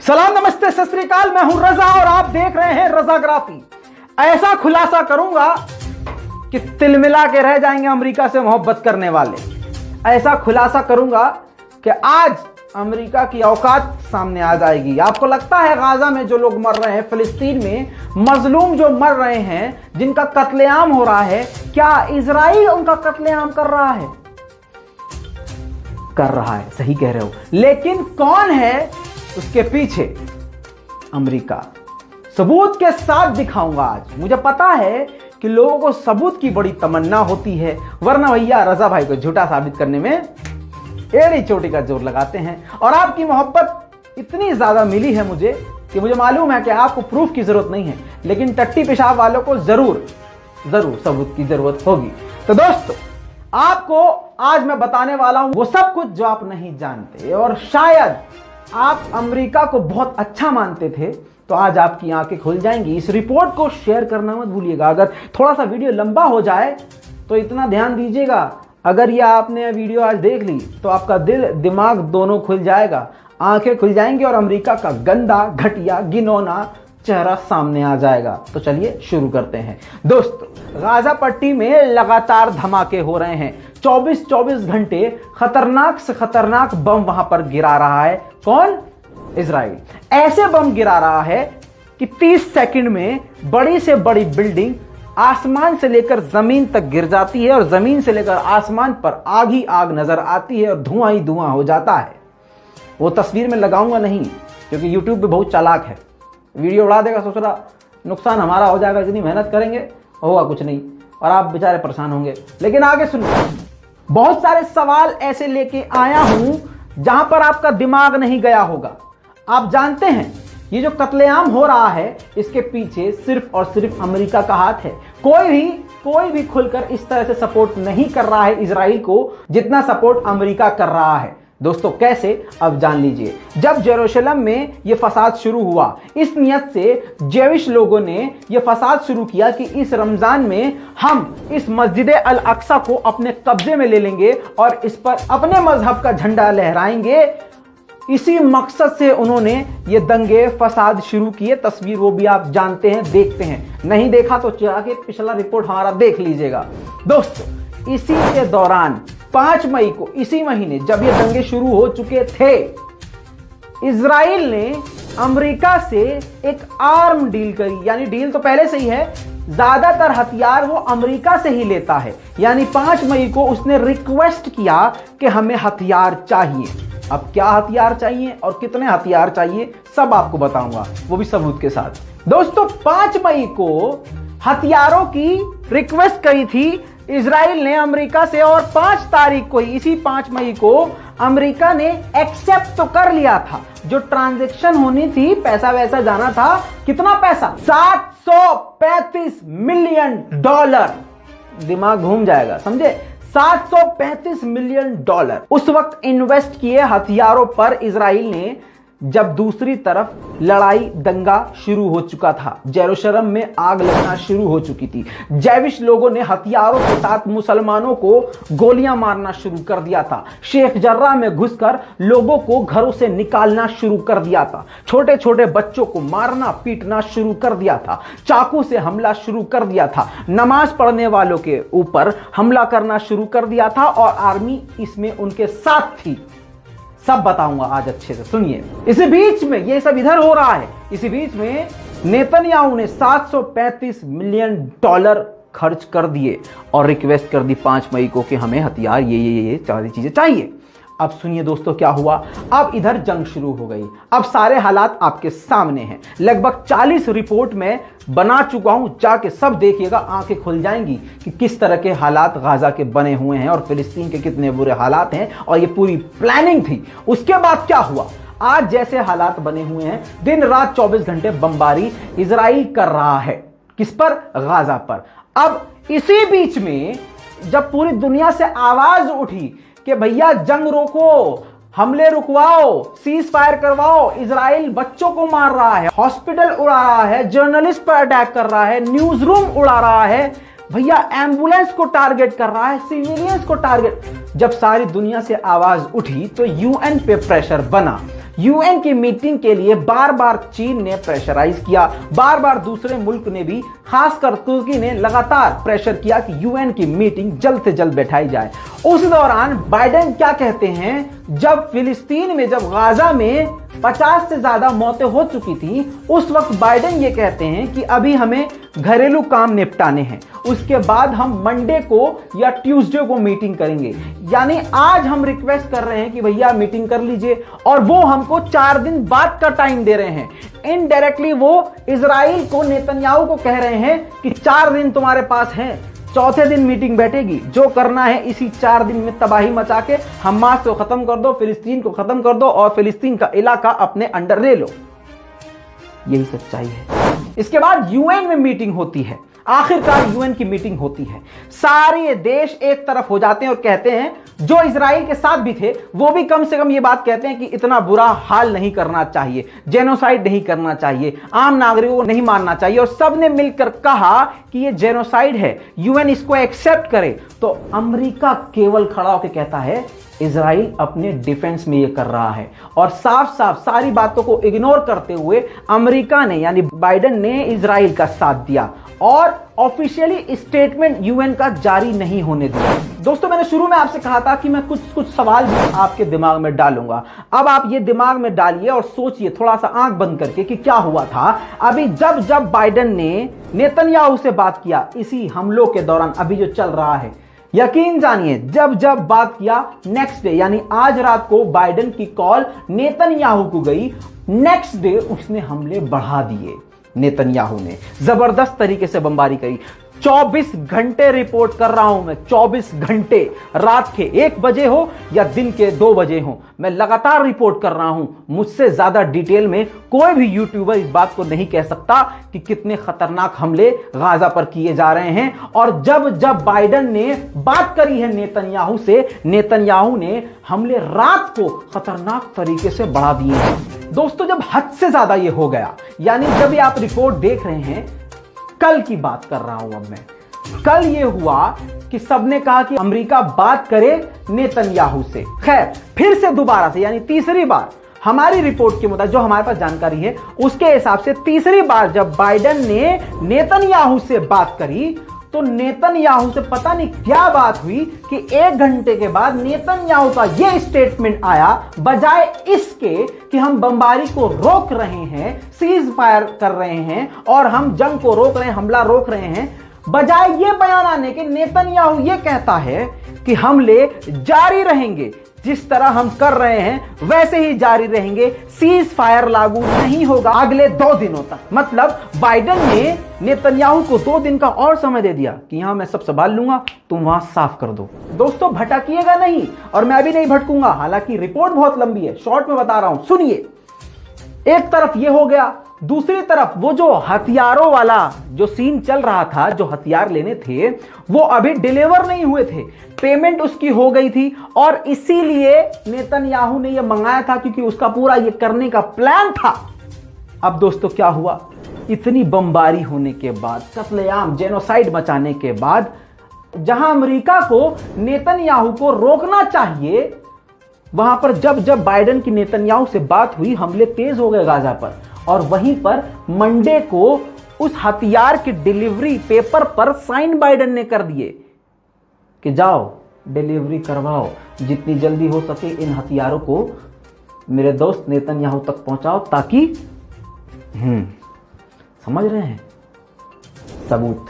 सलाम, नमस्ते, सत श्री अकाल। मैं हूं रजा और आप देख रहे हैं रजाग्राफी। ऐसा खुलासा करूंगा कि तिलमिला के रह जाएंगे अमेरिका से मोहब्बत करने वाले। ऐसा खुलासा करूंगा कि आज अमेरिका की औकात सामने आ जाएगी। आपको लगता है गाजा में जो लोग मर रहे हैं, फिलिस्तीन में मजलूम जो मर रहे हैं, जिनका कत्लेआम हो रहा है, क्या इजराइल उनका कत्लेआम कर रहा है? कर रहा है, सही कह रहे हो। लेकिन कौन है उसके पीछे? अमेरिका। सबूत के साथ दिखाऊंगा आज। मुझे पता है कि लोगों को सबूत की बड़ी तमन्ना होती है, वरना भैया रजा भाई को झूठा साबित करने में एड़ी चोटी का जोर लगाते हैं। और आपकी मोहब्बत इतनी ज्यादा मिली है मुझे कि मुझे मालूम है कि आपको प्रूफ की जरूरत नहीं है, लेकिन टट्टी पेशाब वालों को जरूर सबूत की जरूरत होगी। तो दोस्तों, आपको आज मैं बताने वाला हूं वो सब कुछ जो आप नहीं जानते, और शायद आप अमेरिका को बहुत अच्छा मानते थे, तो आज आपकी आंखें खुल जाएंगी। इस रिपोर्ट को शेयर करना मत भूलिएगा। अगर थोड़ा सा वीडियो लंबा हो जाए तो इतना ध्यान दीजिएगा, अगर यह आपने वीडियो आज देख ली तो आपका दिल दिमाग दोनों खुल जाएगा, आंखें खुल जाएंगी और अमेरिका का गंदा, घटिया, घिनौना चेहरा सामने आ जाएगा। तो चलिए शुरू करते हैं। दोस्तों, गाजा पट्टी में लगातार धमाके हो रहे हैं। 24 घंटे खतरनाक से खतरनाक बम वहां पर गिरा रहा है। कौन? इजराइल। ऐसे बम गिरा रहा है कि 30 सेकंड में बड़ी से बड़ी बिल्डिंग आसमान से लेकर जमीन तक गिर जाती है, और जमीन से लेकर आसमान पर आग ही आग नजर आती है और धुआं ही धुआं हो जाता है। वो तस्वीर में लगाऊंगा नहीं, क्योंकि यूट्यूब पे बहुत चालाक है, वीडियो उड़ा देगा, सोच रहा नुकसान हमारा हो जाएगा, इतनी मेहनत करेंगे होगा कुछ नहीं, और आप बेचारे परेशान होंगे। लेकिन आगे सुनिए, बहुत सारे सवाल ऐसे लेके आया हूं जहां पर आपका दिमाग नहीं गया होगा। आप जानते हैं ये जो कत्लेआम हो रहा है, इसके पीछे सिर्फ और सिर्फ अमेरिका का हाथ है। कोई भी खुलकर इस तरह से सपोर्ट नहीं कर रहा है इजराइल को, जितना सपोर्ट अमेरिका कर रहा है। दोस्तों, कैसे? अब जान लीजिए। जब जेरूशलम में यह फसाद शुरू हुआ, इस नियत से जेविश लोगों ने यह फसाद शुरू किया कि इस रमजान में हम इस मस्जिद अल अक्सा को अपने कब्जे में ले लेंगे और इस पर अपने मजहब का झंडा लहराएंगे। इसी मकसद से उन्होंने ये दंगे फसाद शुरू किए। तस्वीर वो भी आप जानते हैं, देखते हैं। नहीं देखा तो जाके पिछला रिपोर्ट हमारा देख लीजिएगा। दोस्तों, इसी के दौरान 5 मई को, इसी महीने जब ये दंगे शुरू हो चुके थे, इजराइल ने अमेरिका से एक आर्म डील करी। यानी डील तो पहले से ही है, ज्यादातर हथियार वो अमेरिका से ही लेता है। यानी 5 मई को उसने रिक्वेस्ट किया कि हमें हथियार चाहिए। अब क्या हथियार चाहिए और कितने हथियार चाहिए, सब आपको बताऊंगा, वो भी सबूत के साथ। दोस्तों, 5 मई को हथियारों की रिक्वेस्ट करी थी इजराइल ने अमेरिका से, और 5 तारीख को, इसी 5 मई को अमेरिका ने एक्सेप्ट तो कर लिया था। जो ट्रांजैक्शन होनी थी, पैसा वैसा जाना था। कितना पैसा? $735 मिलियन। दिमाग घूम जाएगा, समझे? $735 मिलियन उस वक्त इन्वेस्ट किए हथियारों पर इजराइल ने, जब दूसरी तरफ लड़ाई दंगा शुरू हो चुका था। जेरूशलम में आग लगना शुरू हो चुकी थी। जैविश लोगों ने हथियारों के साथ मुसलमानों को गोलियां मारना शुरू कर दिया था। शेख जर्रा में घुसकर लोगों को घरों से निकालना शुरू कर दिया था। छोटे छोटे बच्चों को मारना पीटना शुरू कर दिया था। चाकू से हमला शुरू कर दिया था। नमाज पढ़ने वालों के ऊपर हमला करना शुरू कर दिया था, और आर्मी इसमें उनके साथ थी। सब बताऊंगा आज, अच्छे से सुनिए। इसी बीच में ये सब इधर हो रहा है, इसी बीच में नेतन्याहू ने $735 मिलियन खर्च कर दिए और रिक्वेस्ट कर दी 5 मई को कि हमें हथियार ये सारी चीजें चाहिए। अब सुनिए दोस्तों, क्या हुआ। अब इधर जंग शुरू हो गई। अब सारे हालात आपके सामने हैं। लगभग 40 रिपोर्ट में बना चुका हूं, जाके सब देखिएगा, आंखें खुल जाएंगी कि किस तरह के हालात गाजा के बने हुए हैं और फिलिस्तीन के कितने बुरे हालात हैं, और ये पूरी प्लानिंग थी। उसके बाद क्या हुआ? आज जैसे हालात बने हुए हैं, दिन रात 24 घंटे बमबारी इजराइल कर रहा है। किस पर? गाजा पर। अब इसी बीच में जब पूरी दुनिया से आवाज उठी कि भैया जंग रोको, हमले रुकवाओ, सीज फायर करवाओ, इजराइल बच्चों को मार रहा है, हॉस्पिटल उड़ा रहा है, जर्नलिस्ट पर अटैक कर रहा है, न्यूज रूम उड़ा रहा है, भैया एम्बुलेंस को टारगेट कर रहा है, सिविलियंस को टारगेट। जब सारी दुनिया से आवाज उठी तो यूएन पे प्रेशर बना यूएन की मीटिंग के लिए बार बार चीन ने प्रेशराइज किया, बार बार दूसरे मुल्क ने भी, खासकर तुर्की ने लगातार प्रेशर किया कि यूएन की मीटिंग जल्द से जल्द बैठाई जाए। उस दौरान बाइडेन क्या कहते हैं, जब फिलिस्तीन में, जब गाजा में 50 से ज्यादा मौतें हो चुकी थी, उस वक्त बाइडेन ये कहते हैं कि अभी हमें घरेलू काम निपटाने हैं, उसके बाद हम मंडे को या ट्यूसडे को मीटिंग करेंगे। यानी आज हम रिक्वेस्ट कर रहे हैं कि भैया मीटिंग कर लीजिए, और वो हमको 4 दिन बाद का टाइम दे रहे हैं। इनडायरेक्टली वो इजराइल को, नेतन्याहू को कह रहे हैं कि 4 दिन तुम्हारे पास हैं, चौथे दिन मीटिंग बैठेगी, जो करना है इसी 4 दिन में तबाही मचा के हमास को खत्म कर दो, फिलिस्तीन को खत्म कर दो और फिलिस्तीन का इलाका अपने अंडर ले लो। यही सच्चाई है। इसके बाद यूएन में मीटिंग होती है, आखिरकार यूएन की मीटिंग होती है, सारे देश एक तरफ हो जाते हैं और कहते हैं, जो इजराइल के साथ भी थे वो भी कम से कम ये बात कहते हैं कि इतना बुरा हाल नहीं करना चाहिए, जेनोसाइड नहीं करना चाहिए, आम नागरिकों को नहीं मारना चाहिए, और सबने मिलकर कहा कि ये जेनोसाइड है, यूएन इसको एक्सेप्ट करे। तो अमेरिका केवल खड़ा होकर कहता है इजराइल अपने डिफेंस में ये कर रहा है, और साफ साफ सारी बातों को इग्नोर करते हुए अमेरिका ने, यानी बाइडेन ने इजराइल का साथ दिया और ऑफिशियली स्टेटमेंट यूएन का जारी नहीं होने दिया। दोस्तों, मैंने शुरू में आपसे कहा था कि मैं कुछ सवाल भी आपके दिमाग में डालूंगा। अब आप ये दिमाग में डालिए और सोचिए थोड़ा सा आंख बंद करके कि क्या हुआ था। अभी जब बाइडेन ने नेतन्याहू से बात किया इसी हमलों के दौरान, अभी जो चल रहा है, यकीन जानिए जब बात किया, नेक्स्ट डे यानी आज रात को बाइडेन की कॉल नेतन्याहू को गई, नेक्स्ट डे उसने हमले बढ़ा दिए। नेतन्याहू ने जबरदस्त तरीके से बमबारी करी। 24 घंटे रिपोर्ट कर रहा हूं मैं, 24 घंटे, रात के 1 बजे हो या दिन के 2 बजे हो, मैं लगातार रिपोर्ट कर रहा हूं। मुझसे ज्यादा डिटेल में कोई भी यूट्यूबर इस बात को नहीं कह सकता कि कितने खतरनाक हमले गाजा पर किए जा रहे हैं। और जब बाइडेन ने बात करी है नेतन्याहू से, नेतन्याहू ने हमले रात को खतरनाक तरीके से बढ़ा दिए हैं। दोस्तों, जब हद से ज्यादा ये हो गया, यानी जब ये आप रिपोर्ट देख रहे हैं, कल की बात कर रहा हूं अब मैं, कल ये हुआ कि सबने कहा कि अमेरिका बात करे नेतन्याहू से। खैर, फिर से दोबारा से, यानी तीसरी बार, हमारी रिपोर्ट के मुताबिक, जो हमारे पास जानकारी है उसके हिसाब से तीसरी बार जब बाइडेन ने नेतन्याहू से बात करी, तो नेतन्याहू से पता नहीं क्या बात हुई कि 1 घंटे के बाद नेतन्याहू का यह स्टेटमेंट आया, बजाय इसके कि हम बमबारी को रोक रहे हैं, सीज फायर कर रहे हैं और हम जंग को रोक रहे हैं, हमला रोक रहे हैं, बजाय यह बयान आने के नेतन्याहू यह कहता है कि हमले जारी रहेंगे, जिस तरह हम कर रहे हैं वैसे ही जारी रहेंगे, सीज फायर लागू नहीं होगा अगले 2 दिनों तक। मतलब बाइडेन ने नेतन्याहू को 2 दिन का और समय दे दिया कि यहां मैं सब संभाल लूंगा, तुम वहां साफ कर दो। दोस्तों, भटकिएगा नहीं, और मैं भी नहीं भटकूंगा, हालांकि रिपोर्ट बहुत लंबी है, शॉर्ट में बता रहा हूं, सुनिए। एक तरफ ये हो गया, दूसरी तरफ वो जो हथियारों वाला जो सीन चल रहा था, जो हथियार लेने थे वो अभी डिलीवर नहीं हुए थे, पेमेंट उसकी हो गई थी, और इसीलिए नेतन्याहू ने ये मंगाया था, क्योंकि उसका पूरा ये करने का प्लान था। अब दोस्तों, क्या हुआ? इतनी बमबारी होने के बाद, कत्लेआम, जेनोसाइड मचाने के बाद, जहां अमेरिका को नेतन्याहू को रोकना चाहिए, वहां पर जब बाइडेन की नेतन्याहू से बात हुई, हमले तेज हो गए गाजा पर, और वहीं पर मंडे को उस हथियार की डिलीवरी पेपर पर साइन बाइडेन ने कर दिए कि जाओ डिलीवरी करवाओ, जितनी जल्दी हो सके इन हथियारों को मेरे दोस्त नेतन्याहू तक पहुंचाओ, ताकि समझ रहे हैं, सबूत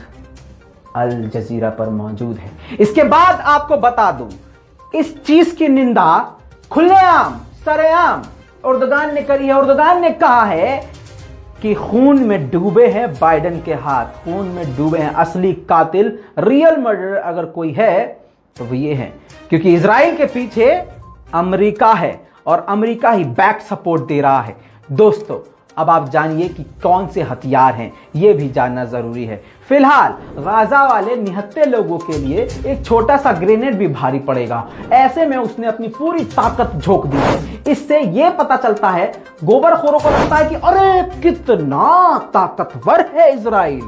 अल जजीरा पर मौजूद है। इसके बाद आपको बता दूं, इस चीज की निंदा खुलेआम, सरेआम एर्दोगान ने करी है। एर्दोगान ने कहा है कि खून में डूबे हैं बाइडेन के हाथ, खून में डूबे हैं, असली कातिल, रियल मर्डर अगर कोई है तो वो ये है, क्योंकि इजराइल के पीछे अमेरिका है और अमेरिका ही बैक सपोर्ट दे रहा है। दोस्तों, अब आप जानिए कि कौन से हथियार हैं, यह भी जानना जरूरी है। फिलहाल गाजा वाले निहत्थे लोगों के लिए एक छोटा सा ग्रेनेड भी भारी पड़ेगा। ऐसे में उसने अपनी पूरी ताकत झोंक दी है। इससे यह पता चलता है, गोबरखोरों को लगता है कि अरे कितना ताकतवर है इजराइल।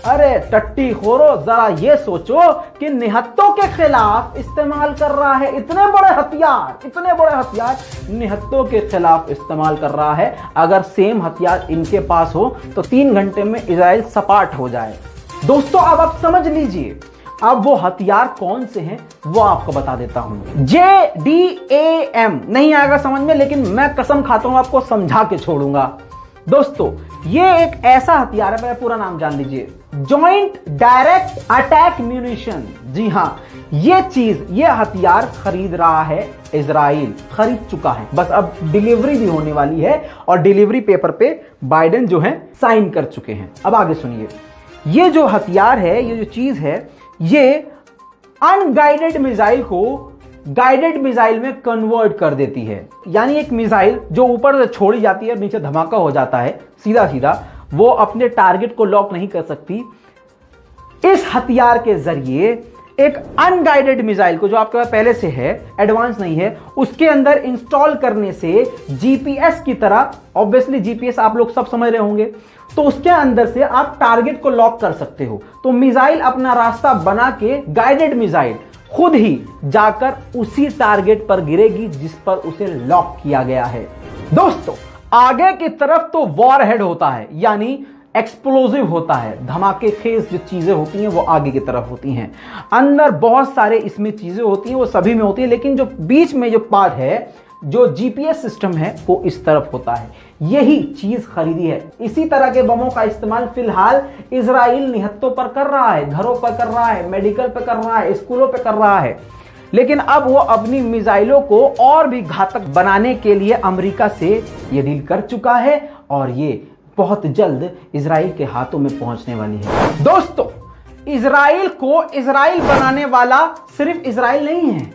अरे टट्टी खोरो, जरा ये सोचो कि निहत्तों के खिलाफ इस्तेमाल कर रहा है इतने बड़े हथियार निहत्तों के खिलाफ इस्तेमाल कर रहा है। अगर सेम हथियार इनके पास हो तो 3 घंटे में इजराइल सपाट हो जाए। दोस्तों अब आप समझ लीजिए, अब वो हथियार कौन से हैं वो आपको बता देता हूं। JDAM नहीं आएगा समझ में, लेकिन मैं कसम खाता हूं आपको समझा के छोड़ूंगा। दोस्तों ये एक ऐसा हथियार है, मेरा पूरा नाम जान लीजिए, जॉइंट डायरेक्ट अटैक म्यूनिशन। जी हां, ये हथियार खरीद रहा है इजराइल, खरीद चुका है, बस अब डिलीवरी भी होने वाली है और डिलीवरी पेपर पे बाइडेन जो है साइन कर चुके हैं। अब आगे सुनिए, ये जो हथियार है, ये जो चीज है, ये अनगाइडेड मिसाइल को गाइडेड मिसाइल में कन्वर्ट कर देती है। यानी एक मिसाइल जो ऊपर से छोड़ी जाती है, नीचे धमाका हो जाता है सीधा सीधा, वो अपने टारगेट को लॉक नहीं कर सकती। इस हथियार के जरिए एक अनगाइडेड मिसाइल को, जो आपके पास पहले से है, एडवांस नहीं है, उसके अंदर इंस्टॉल करने से जीपीएस की तरह, ऑब्वियसली जीपीएस आप लोग सब समझ रहे होंगे, तो उसके अंदर से आप टारगेट को लॉक कर सकते हो। तो मिसाइल अपना रास्ता बना के, गाइडेड मिसाइल खुद ही जाकर उसी टारगेट पर गिरेगी जिस पर उसे लॉक किया गया है। दोस्तों आगे की तरफ तो वॉरहेड होता है, यानी एक्सप्लोजिव होता है, धमाके खेज जो चीजें होती हैं वो आगे की तरफ होती हैं। अंदर बहुत सारे इसमें चीजें होती हैं, वो सभी में होती है, लेकिन जो बीच में जो पार्ट है, जो जीपीएस सिस्टम है, वो इस तरफ होता है। यही चीज खरीदी है। इसी तरह के बमों का इस्तेमाल फिलहाल इजराइल निहत्तों पर कर रहा है, घरों पर कर रहा है, मेडिकल पर कर रहा है, स्कूलों पर कर रहा है। लेकिन अब वो अपनी मिसाइलों को और भी घातक बनाने के लिए अमेरिका से ये डील कर चुका है और ये बहुत जल्द इजराइल के हाथों में पहुंचने वाली है। दोस्तों इजराइल को इजराइल बनाने वाला सिर्फ इजराइल नहीं है,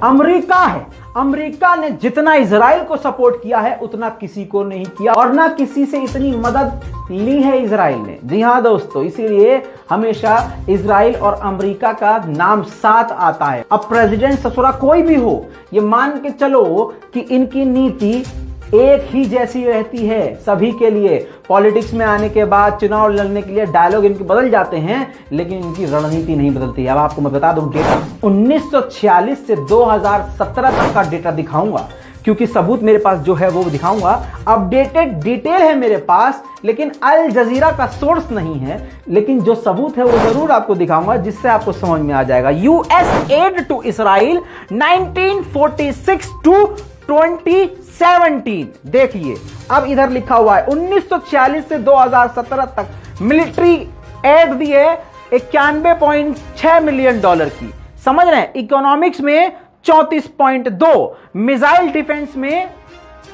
अमेरिका है। अमेरिका ने जितना इजराइल को सपोर्ट किया है उतना किसी को नहीं किया, और ना किसी से इतनी मदद ली है इजराइल ने। जी हां दोस्तों, इसीलिए हमेशा इजराइल और अमेरिका का नाम साथ आता है। अब प्रेसिडेंट ससुरा कोई भी हो, ये मान के चलो कि इनकी नीति एक ही जैसी रहती है सभी के लिए। पॉलिटिक्स में आने के बाद, चुनाव लड़ने के लिए डायलॉग इनके बदल जाते हैं, लेकिन इनकी रणनीति नहीं बदलती। अब आपको मैं बता दूं डेटा, 1946 से 2017 तक का डेटा दिखाऊंगा, क्योंकि सबूत मेरे पास जो है वो दिखाऊंगा। अपडेटेड डिटेल है मेरे पास, लेकिन अल जजीरा का सोर्स नहीं है, लेकिन जो सबूत है वो जरूर आपको दिखाऊंगा, जिससे आपको समझ में आ जाएगा। US aid to Israel 1946 to 2017। देखिए अब इधर लिखा हुआ है 1946 से 2017 तक मिलिट्री एड दी है $91.6 मिलियन की। समझ रहे हैं? इकोनॉमिक्स में 34.2, मिसाइल डिफेंस में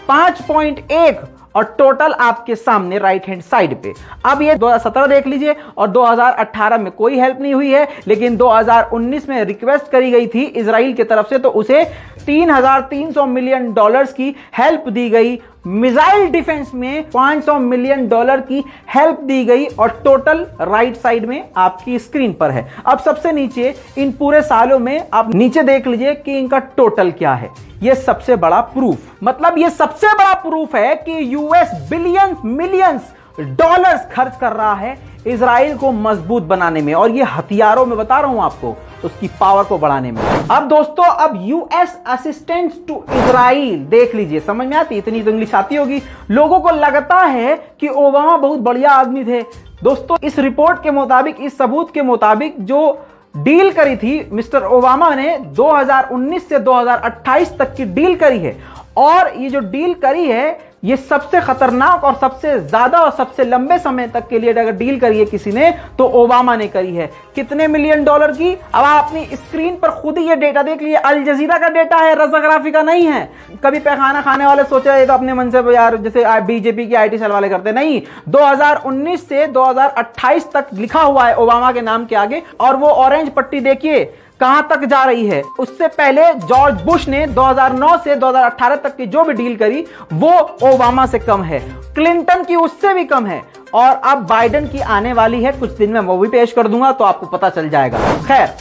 5.1, और टोटल आपके सामने राइट हैंड साइड पे। अब ये 2017 देख लीजिए, और 2018 में कोई हेल्प नहीं हुई है, लेकिन 2019 में रिक्वेस्ट करी गई थी इजराइल की तरफ से, तो उसे $3,300 मिलियन की हेल्प दी गई। मिसाइल डिफेंस में $500 मिलियन की हेल्प दी गई, और टोटल राइट साइड में आपकी स्क्रीन पर है। अब सबसे नीचे इन पूरे सालों में आप नीचे देख लीजिए कि इनका टोटल क्या है। ये सबसे बड़ा प्रूफ, मतलब ये सबसे बड़ा प्रूफ है कि यूएस बिलियंस मिलियंस डॉलर्स खर्च कर रहा है इजराइल को मजबूत बनाने में, और ये हथियारों में बता रहा हूं आपको, उसकी पावर को बढ़ाने में। अब दोस्तों, अब यूएस असिस्टेंस टू इजराइल देख लीजिए, समझ में आती? इतनी तो इंग्लिश आती होगी। लोगों को लगता है कि ओबामा बहुत बढ़िया आदमी थे। दोस्तों इस रिपोर्ट के मुताबिक, इस सबूत के मुताबिक, जो डील करी थी मिस्टर ओबामा ने 2019 से 2028 तक की डील करी है, और ये जो डील करी है ये सबसे खतरनाक और सबसे ज्यादा और सबसे लंबे समय तक के लिए अगर डील करी है किसी ने तो ओबामा ने करी है। कितने मिलियन डॉलर की? अब आप अपनी स्क्रीन पर खुद ही ये डेटा देख लिए। अल जजीरा का डेटा है, रजाग्राफी का नहीं है। कभी पैखाना खाने वाले सोचे तो अपने मन से यार जैसे बीजेपी की आईटी सेल वाले करते, नहीं। 2019 से 2028 तक लिखा हुआ है ओबामा के नाम के आगे, और वो ऑरेंज पट्टी देखिए कहां तक जा रही है। उससे पहले जॉर्ज बुश ने 2009 से 2018 तक की जो भी डील करी वो ओबामा से कम है, क्लिंटन की उससे भी कम है, और अब बाइडेन की आने वाली है, कुछ दिन में वो भी पेश कर दूंगा तो आपको पता चल जाएगा। खैर,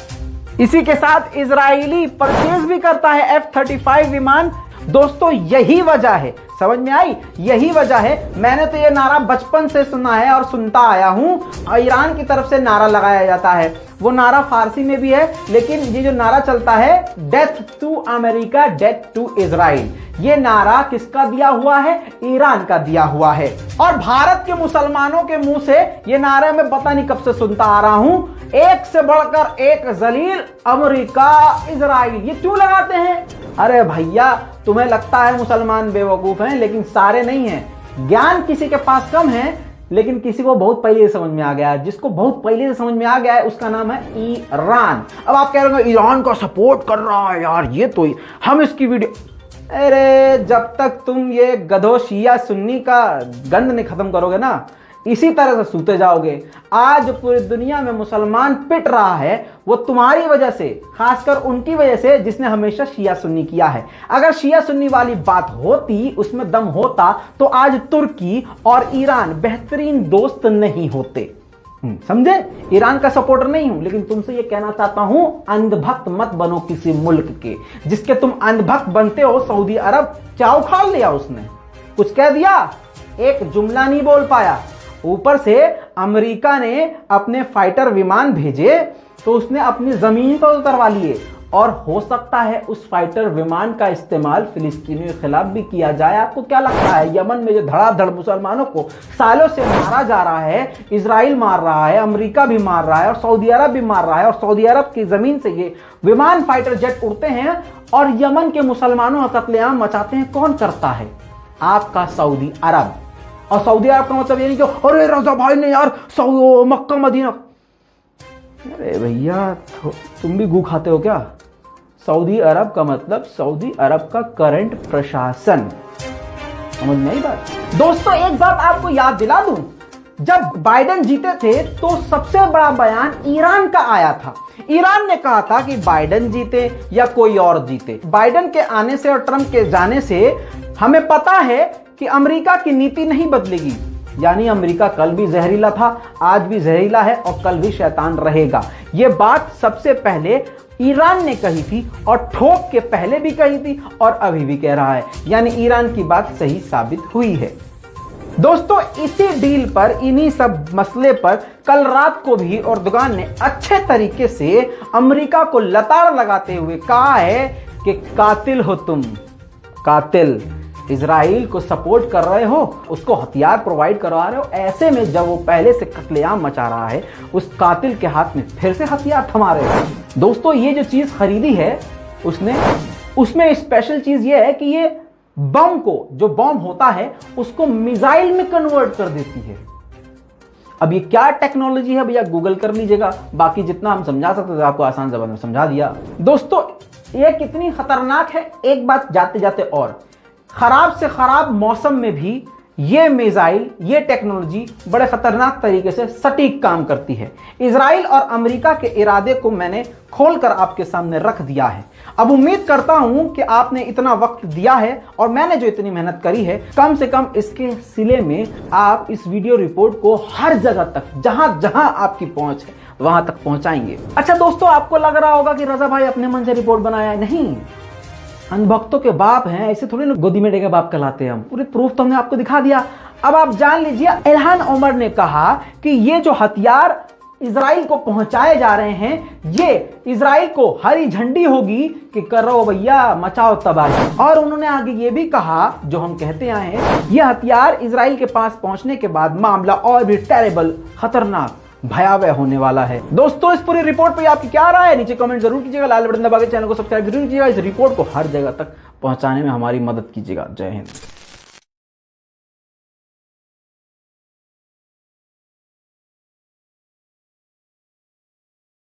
इसी के साथ इजरायली परचेज भी करता है F-35 विमान। दोस्तों यही वजह है, समझ में आई, यही वजह है। मैंने तो ये नारा बचपन से सुना है और सुनता आया हूं। ईरान की तरफ से नारा लगाया जाता है, वो नारा फारसी में भी है, लेकिन ये जो नारा चलता है death to America, death to Israel, ये नारा किसका दिया हुआ है? ईरान का दिया हुआ है। और भारत के मुसलमानों के मुंह से ये नारा मैं पता नहीं कब से सुनता आ रहा हूं, एक से बढ़कर एक जलील अमेरिका इजराइल। ये क्यों लगाते हैं? अरे भैया, तुम्हें लगता है मुसलमान बेवकूफ हैं, लेकिन सारे नहीं हैं। ज्ञान किसी के पास कम है, लेकिन किसी को बहुत पहले से समझ में आ गया है। जिसको बहुत पहले से समझ में आ गया है उसका नाम है ईरान। अब आप कह रहे हो ईरान का सपोर्ट कर रहा है यार, ये तो हम इसकी वीडियो, अरे जब तक तुम ये गधो शिया सुन्नी का गंद नहीं खत्म करोगे ना, इसी तरह से सूते जाओगे। आज पूरी दुनिया में मुसलमान पिट रहा है, वो तुम्हारी वजह से, खासकर उनकी वजह से जिसने हमेशा शिया सुन्नी किया है। अगर शिया सुन्नी वाली बात होती, उसमें दम होता, तो आज तुर्की और ईरान बेहतरीन दोस्त नहीं होते। समझे? ईरान का सपोर्टर नहीं हूं, लेकिन तुमसे ये कहना चाहता हूं, अंधभक्त मत बनो किसी मुल्क के। जिसके तुम अंधभक्त बनते हो, सऊदी अरब क्या उखाड़ लिया उसने? कुछ कह दिया, एक जुमला नहीं बोल पाया। ऊपर से अमेरिका ने अपने फाइटर विमान भेजे तो उसने अपनी जमीन पर उतरवा लिए, और हो सकता है उस फाइटर विमान का इस्तेमाल फिलिस्तीनियों के खिलाफ भी किया जाए। आपको क्या लगता है? यमन में जो धड़ाधड़ मुसलमानों को सालों से मारा जा रहा है, इजराइल मार रहा है, अमेरिका भी मार रहा है और सऊदी अरब भी मार रहा है, और सऊदी अरब की जमीन से ये विमान फाइटर जेट उड़ते हैं और यमन के मुसलमानों का कत्लेआम मचाते हैं। कौन करता है? आपका सऊदी अरब। और सऊदी अरब का मतलब ये नहीं कि अरे रजा भाई ने यार मक्का मदीना, अरे भैया तुम भी गू खाते हो क्या? सऊदी अरब का मतलब सऊदी अरब का करंट प्रशासन। समझ में आई बात? दोस्तों एक बात आपको याद दिला दूं, जब बाइडेन जीते थे तो सबसे बड़ा बयान ईरान का आया था। ईरान ने कहा था कि बाइडेन जीते या कोई और जीते, बाइडेन के आने से और ट्रंप के जाने से हमें पता है कि अमेरिका की नीति नहीं बदलेगी। यानी अमेरिका कल भी जहरीला था, आज भी जहरीला है और कल भी शैतान रहेगा। यह बात सबसे पहले ईरान ने कही थी और ठोक के पहले भी कही थी और अभी भी कह रहा है। यानी ईरान की बात सही साबित हुई है। दोस्तों इसी डील पर, इन्हीं सब मसले पर कल रात को भी एर्दोगान ने अच्छे तरीके से अमेरिका को लताड़ लगाते हुए कहा है कि कातिल हो तुम, कातिल। इजराइल को सपोर्ट कर रहे हो, उसको हथियार प्रोवाइड करवा रहे हो, ऐसे में जब वो पहले से कत्लेआम मचा रहा है, उस कातिल के हाथ में फिर से हथियार थमा रहे हो। दोस्तों ये जो चीज खरीदी है उसने, उसमें स्पेशल चीज ये है कि ये बम को, जो बम होता है उसको मिसाइल में कन्वर्ट कर देती है। अब ये क्या टेक्नोलॉजी है भैया, गूगल कर लीजिएगा। बाकी जितना हम समझा सकते थे आपको आसान जबान में समझा दिया। दोस्तों ये कितनी खतरनाक है, एक बात जाते जाते और, खराब से खराब मौसम में भी ये मिसाइल, ये टेक्नोलॉजी बड़े खतरनाक तरीके से सटीक काम करती है। इजराइल और अमेरिका के इरादे को मैंने खोलकर आपके सामने रख दिया है। अब उम्मीद करता हूं कि आपने इतना वक्त दिया है और मैंने जो इतनी मेहनत करी है, कम से कम इसके सिले में आप इस वीडियो रिपोर्ट को हर जगह तक, जहां जहां आपकी पहुंच है वहां तक पहुंचाएंगे। अच्छा दोस्तों, आपको लग रहा होगा कि रजा भाई अपने मन से रिपोर्ट बनाया है। नहीं, अंधभक्तों के बाप हैं, ऐसे थोड़ी ना गोदी में टेके बाप कहलाते हैं हम। पूरे प्रूफ तो हमने आपको दिखा दिया। अब आप जान लीजिए, इल्हान ओमर ने कहा कि ये जो हथियार इजराइल को पहुंचाए जा रहे हैं, ये इजराइल को हरी झंडी होगी कि करो भैया, मचाओ तबाही। और उन्होंने आगे ये भी कहा, जो हम कहते आए हैं, ये हथियार इजराइल के पास पहुंचने के बाद मामला और भी टेरेबल, खतरनाक, भयावह होने वाला है। दोस्तों इस पूरी रिपोर्ट पे आपकी क्या राय है, नीचे कमेंट जरूर कीजिएगा। लाल बटन दबा के चैनल को सब्सक्राइब जरूर कीजिएगा। इस रिपोर्ट को हर जगह तक पहुंचाने में हमारी मदद कीजिएगा। जय हिंद।